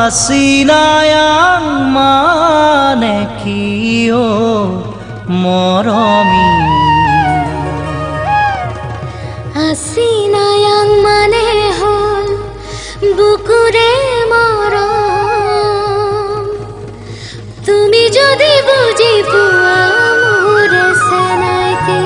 Asinayang manekiyo moromi Asinayang mane hol bukure morom Tumi jodi buji puwa mure senaite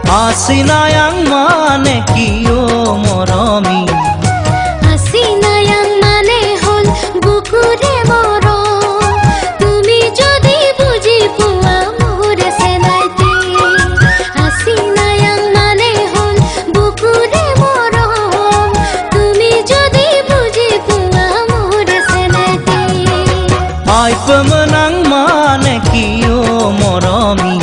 Asinayang manekiyo moromi Asinayang mane hol bukure morom Tumi jodi buji puwa mure senaite Asinayang mane hol bukure morom Tumi jodi buji puwa mure senaite Ay pemenang manekiyo moromi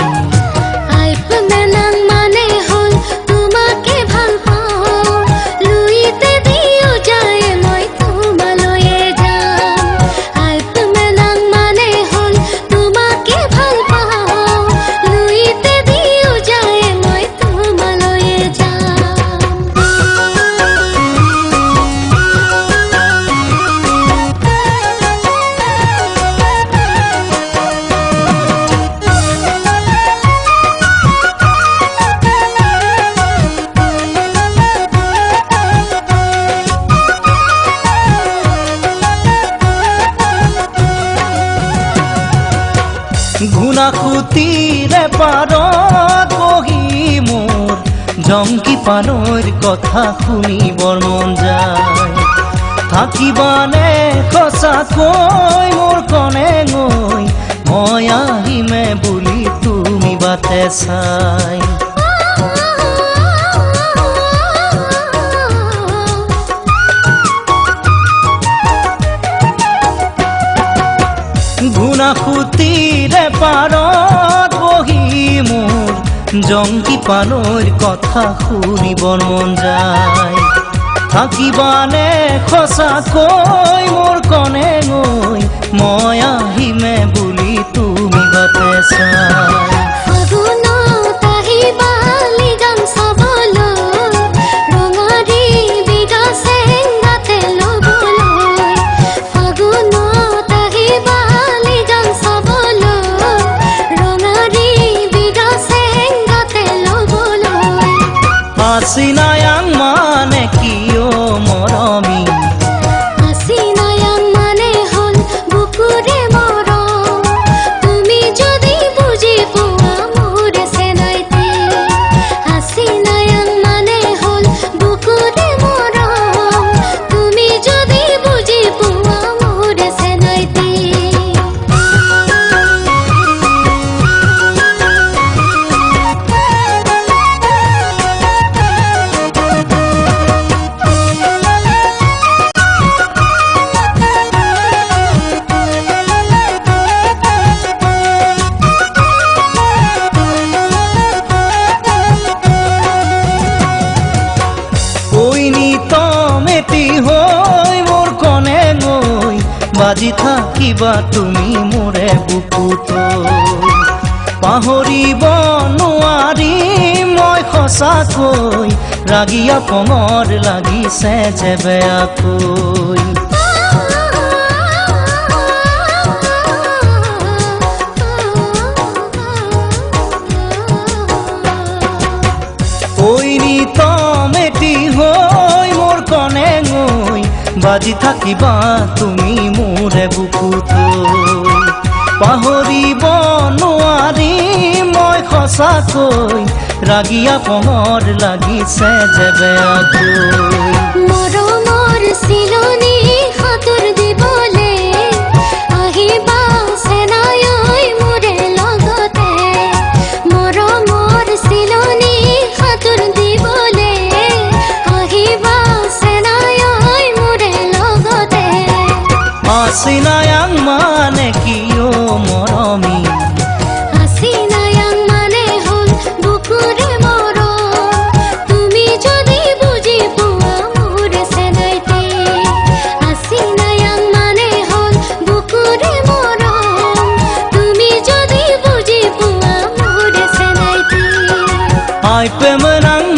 গুণাসুতিৰে পাৰত বহি মোৰ জংকি পানৈৰ কথা শুনিবৰ মন যায় থাকিবানে সঁচাকৈ মোৰ কণে গৈ মই আহিমে বুলি তুমি বাটে চাই গুণাসুতিৰে পাৰত বহি মোৰ জংকি পানৈৰ কথা শুনিবৰ মন যায় থাকিবানে সঁচাকৈ মোৰ কণে গৈ মই আহিমে বুলি তুমি বাটে চাই Asinayang manekiyo moromi Asinayang mane hol bukure morom Tumi jodi buji puwa mure senaite Asinayang mane hol bukure morom Tumi jodi buji puwa mure senaite বাজি থাকিবা তুমি মোৰে বুকুত পাহৰিব নোৱাৰি মই সঁচাকৈ ৰাগিয়া পমৰ লাগিছে যে বেয়াকৈ তমেটি হৈ মোৰ কণে গৈ বাজি থাকিবা তুমি মোৰে বুকুত পাহৰিব নোৱাৰি মই সঁচাকৈ ৰাগিয়া পমৰ লাগিছে যে বেয়াকৈ মৰমৰ চিলনি সাঁতোৰ দিবলে আহিবা চেনাই মোৰে লগতে মৰমৰ চিলনি সাঁতোৰ দিবলে আহিবা চেনাই মোৰে লগতে Asinayang manekiyo moromi Ai pemenang